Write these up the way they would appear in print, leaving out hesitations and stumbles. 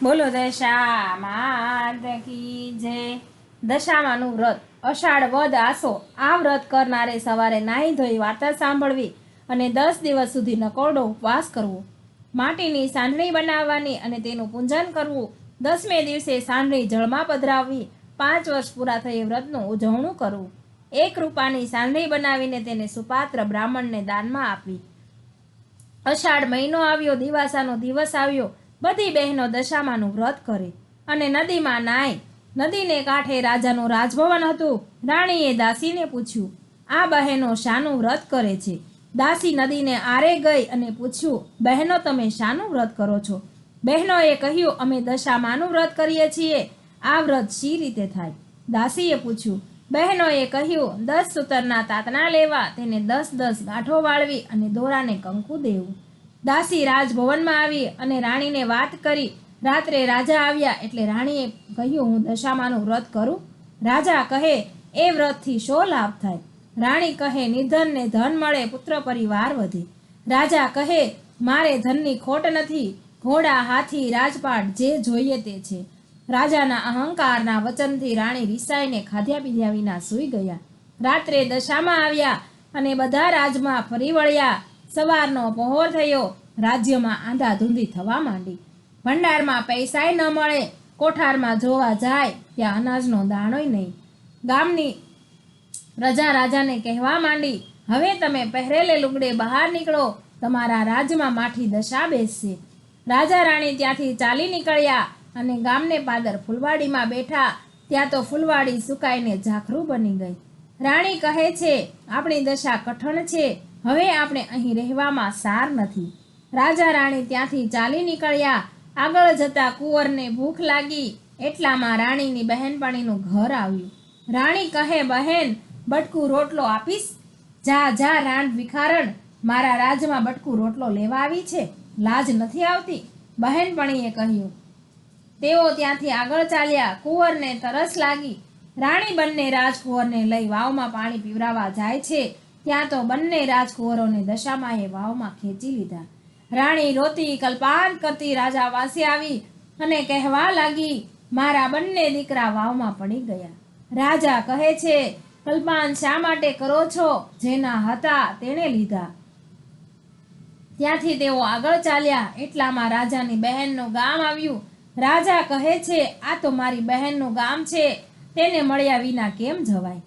બોલો દશા માત કી જય। દશામાનું વ્રત અષાઢ વદ આસો। આ વ્રત કરનારે સવારે નાહી ધોઈ વાર્તા સાંભળવી અને 10 દિવસ સુધી નકોરડો ઉપવાસ કરવો। માટીની સાંઢણી બનાવવાની અને તેનું પૂજન કરવું। 10મે દિવસે સાંઢણી જળમાં પધરાવવી। 5 વર્ષ પૂરા થઈ વ્રતનું ઉજવણું કરવું। 1 રૂપાની સાંઢણી બનાવીને તેને સુપાત્ર બ્રાહ્મણને દાનમાં આપવી। અષાઢ મહિનો આવ્યો, દિવાસાનો દિવસ આવ્યો। બધી બહેનો દશામાનું વ્રત કરે અને નદીમાં નાય। નદીને કાંઠે રાજાનું રાજભવન હતું। રાણીએ દાસીને પૂછ્યું, આ બહેનો શાનું વ્રત કરે છે? દાસી નદીને આરે ગઈ અને પૂછ્યું, બહેનો તમે શાનું વ્રત કરો છો? બહેનોએ કહ્યું, અમે દશામાનું વ્રત કરીએ છીએ। આ વ્રત શી રીતે થાય? દાસીએ પૂછ્યું। બહેનોએ કહ્યું, 10 સૂતરના તાતણા લેવા, તેને 10 ગાંઠો વાળવી અને દોરાને કંકુ દેવું। દાસી રાજભવનમાં આવી અને રાણીને વાત કરી। રાત્રે રાજા આવ્યા એટલે રાણીએ કહ્યું, હું દશામાનું વ્રત કરું? રાજા કહે, એ વ્રતથી શો લાભ થાય? રાણી કહે, નિર્ધનને ધન મળે, પુત્ર પરિવાર વધે। રાજા કહે, મારે ધનની ખોટ નથી, ઘોડા હાથી રાજપાટ જે જોઈએ તે છે। રાજાના અહંકારના વચનથી રાણી રિસાઈને ખાધ્યા પીધ્યા વિના સૂઈ ગયા। રાત્રે દશામાં આવ્યા અને બધા રાજમાં ફરી વળ્યા। સવારનો પહોર થયો, રાજ્યમાં આંધાધૂંધી થવા માંડી। ભંડારમાં પૈસાય ન મળે, કોઠારમાં જોવા જાય ત્યાં અનાજનો દાણોય નહીં। ગામની પ્રજા રાજાને કહેવા માંડી, હવે તમે પહેરેલે લુગડે બહાર નીકળો, તમારા રાજમાં માઠી દશા બેસશે। રાજા રાણી ત્યાંથી ચાલી નીકળ્યા અને ગામને પાદર ફૂલવાડીમાં બેઠા। ત્યાં તો ફૂલવાડી સુકાઈને ઝાખરું બની ગઈ। રાણી કહે છે, આપણી દશા કઠણ છે, હવે આપણે અહીં રહેવામાં સાર નથી। રાજા રાણી ત્યાંથી ચાલી નીકળ્યા। આગળ જતા કુંવરને ભૂખ લાગી, એટલામાં રાણીની બહેનપણીનું ઘર આવ્યું। રાણી કહે, બહેન બટકું રોટલો આપીશ? જા જા રાંડ ભિખારણ, મારા રાજમાં બટકું રોટલો લેવા આવી છે, લાજ નથી આવતી? બહેનપણીએ કહ્યું। તેઓ ત્યાંથી આગળ ચાલ્યા। કુંવરને તરસ લાગી। રાણી બંને રાજકુંવરને લઈ વાવમાં પાણી પીવરાવા જાય છે, ત્યાં તો બંને રાજકુંવરોને દશામાએ વાવમાં ખેંચી લીધા। રાણી રોતી કલ્પાન કરતી રાજા પાસે આવી અને કહેવા લાગી, મારા બંને દીકરા વાવમાં પડી ગયા। રાજા કહે છે, કલ્પાન શા માટે કરો છો? જેના હતા તેણે લીધા। ત્યાંથી તેઓ આગળ ચાલ્યા, એટલામાં રાજાની બહેનનું ગામ આવ્યું। રાજા કહે છે, આ તો મારી બહેનનું ગામ છે, તેને મળ્યા વિના કેમ જવાય?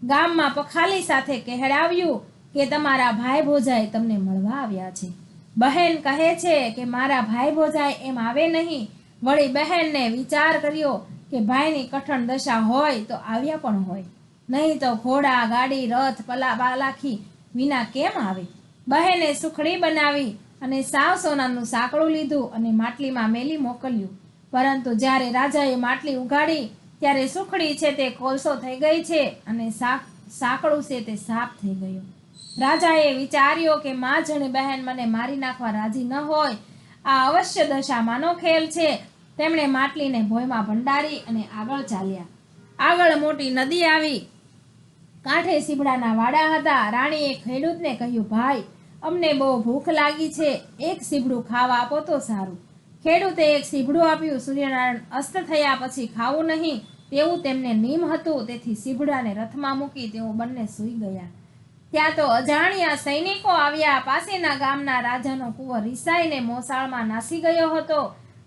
ગામમાં પખાલી સાથે કહેડાવ્યું કે તમારા ભાઈ ભોજાઈ તમને મળવા આવ્યા છે। બહેન કહે છે કે મારા ભાઈ ભોજાઈ એમ આવે નહીં। વળી બહેનને વિચાર કર્યો કે ભાઈની કઠણ દશા હોય તો આવ્યા પણ હોય, નહીં તો ઘોડા ગાડી રથ પાલાખી વિના કેમ આવે? બહેને સુખડી બનાવી અને સાવ સોનાનું સાંકળું લીધું અને માટલીમાં મેલી મોકલ્યું। પરંતુ જ્યારે રાજાએ માટલી ઉગાડી ત્યારે સુખડી છે તે કોલસો થઈ ગઈ છે અને સાંકળું છે તે સાપ થઈ ગયું। રાજાએ વિચાર્યો કે માં જણે બહેન મને મારી નાખવા રાજી ન હોય, આ અવશ્ય દશામાનો ખેલ છે। તેમણે માટલીને ભોંયમાં ભંડારી અને આગળ ચાલ્યા। આગળ મોટી નદી આવી, કાંઠે સીબડાના વાડા હતા। રાણીએ ખેડૂતને કહ્યું, ભાઈ અમને બહુ ભૂખ લાગી છે, એક સીબડું ખાવા આપો તો સારું। ખેડૂતે એક સીબડું આપ્યું। સૂર્યનારાયણ અસ્ત થયા પછી ખાવું નહીં તેવું તેમને નિયમ હતું, તેથી સીબડાને રથમાં મૂકી તેઓ બંને સૂઈ ગયા। ત્યાં તો અજાણ્યા સૈનિકો આવ્યા। પાસેના ગામના રાજાનો કુંવર રિસાઈને મોસાળમાં નાસી ગયો હતો,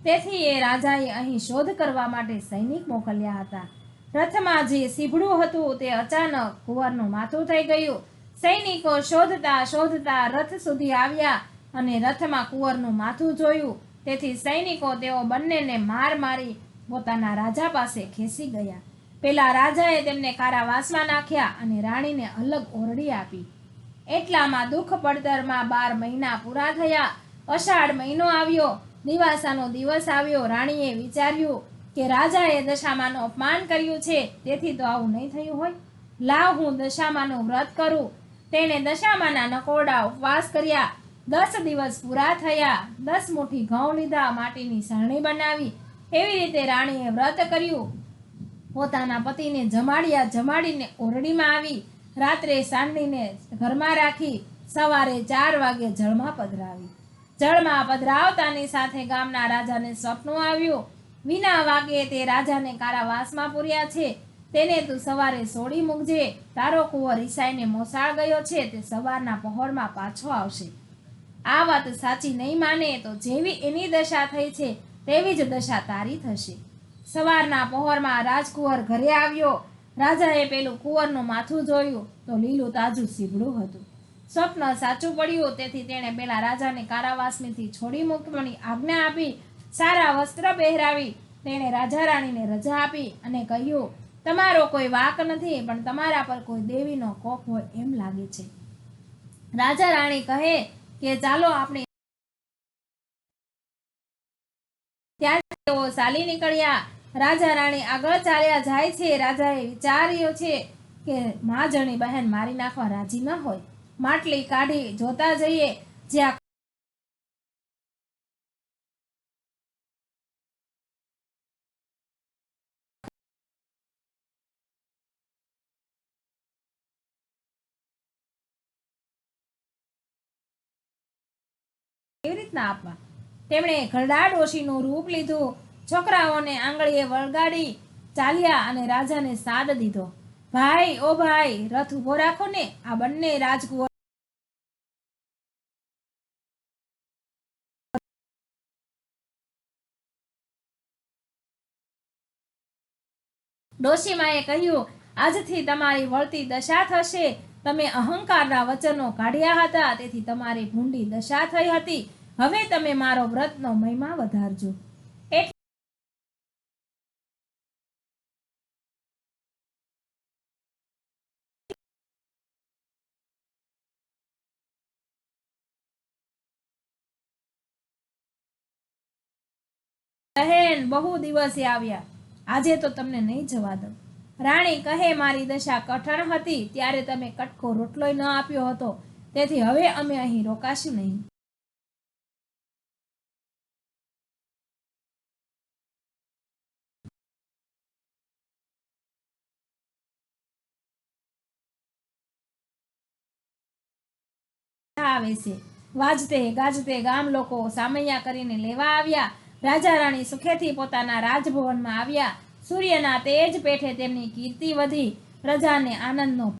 તેથી એ રાજાએ અહીં શોધ કરવા માટે સૈનિક મોકલ્યા હતા। રથમાં જે સીબડું હતું તે અચાનક કુંવરનું માથું થઈ ગયું। સૈનિકો શોધતા શોધતા રથ સુધી આવ્યા અને રથમાં કુંવરનું માથું જોયું, તેથી સૈનિકો તેઓ બંનેને માર મારી પોતાના રાજા પાસે ખેંચી ગયા। પેલા રાજાએ તેમને કારાવાસમાં નાખ્યા અને રાણીને અલગ ઓરડી આપી। એટલામાં દુઃખ પડતરમાં 12 મહિના પૂરા થયા। અષાઢ મહિનો આવ્યો, દિવાસાનો દિવસ આવ્યો। રાણીએ વિચાર્યું કે રાજાએ દશામાનું અપમાન કર્યું છે, તેથી તો આવું નહીં થયું હોય। લાવ હું દશામાનું વ્રત કરું। તેણે દશામાના નકોરડા ઉપવાસ કર્યા। 10 દિવસ પૂરા થયા। 10 મુઠ્ઠી ઘઉં લીધા, માટીની સારણી બનાવી। એવી રીતે રાણીએ વ્રત કર્યું। પોતાના પતિને જમાડ્યા। જમાડીને ઓરડીમાં આવી। રાત્રે સાંડીને ઘરમાં રાખી, સવારે 4 વાગે જળમાં પધરાવી। જળમાં પધરાવતાની સાથે ગામના રાજાને સ્વપ્ન આવ્યું. વિના વાગે તે રાજાને કારાવાસમાં પૂર્યા છે, તેને તું સવારે છોડી મૂકજે. તારો કુંવર રિસાઈને મોસાળ ગયો છે, તે સવારના પહોરમાં પાછો આવશે. આ વાત સાચી નહીં માને તો જેવી એની દશા થઈ છે તેવી જ દશા તારી થશે. સવારના પહોરમાં રાજકુંવર ઘરે આવ્યો. રાજાએ પેલું કુંવરનું માથું જોયું તો લીલું તાજું સીબડું હતું. સ્વપ્ન સાચું પડ્યું, તેથી તેણે પેલા રાજાને કારાવાસમાંથી છોડી મૂકવાની આજ્ઞા આપી. સારા વસ્ત્ર પહેરાવી તેણે રાજા રાણીને રજા આપી અને કહ્યું, તમારો કોઈ વાંક નથી, પણ તમારા પર કોઈ દેવીનો કોપ હોય એમ લાગે છે. રાજા રાણી કહે કે ચાલો આપણે. ત્યાંથી તેઓ ચાલી નીકળ્યા. રાજા રાણી આગળ ચાલ્યા જાય છે. રાજાએ વિચાર્યું છે કે મા જણી બહેન મારી નાખવા રાજી ન હોય, માટલી કાઢી જોતા જઈએ. જ્યાં કેવી રીતના આપવા. તેમણે ઘરડા ડોશીનું રૂપ લીધું. છોકરાઓને આંગળીએ વળગાડી ચાલ્યા અને રાજાને સાદ દીધો. ભાઈ, ઓ ભાઈ, રથ ઉભો રાખો ને. આ બંને રાજકુંવર ડોશીમાએ કહ્યું, આજથી તમારી વળતી દશા થશે. તમે અહંકારના વચનો કાઢ્યા હતા, તેથી તમારી ભૂંડી દશા થઈ હતી. હવે તમે મારો વ્રતનો મહિમા વધારજો. બહેન, બહુ દિવસે આવ્યા, આજે તો તમને નહીં જવા દઉં. રાણી કહે, મારી દશા કઠણ હતી ત્યારે તમે કટકો રોટલોય ન આપ્યો હતો, તેથી હવે અમે અહીં રોકાશું નહીં. આવે છે. વાજતે ગાજતે ગામ લોકો સામૈયા કરીને લેવા આવ્યા. રાજા રાણી સુખેથી પોતાના રાજભવનમાં આવ્યા. સૂર્યના તેજ પેઠે તેમની કીર્તિ વધી. પ્રજાને આનંદનો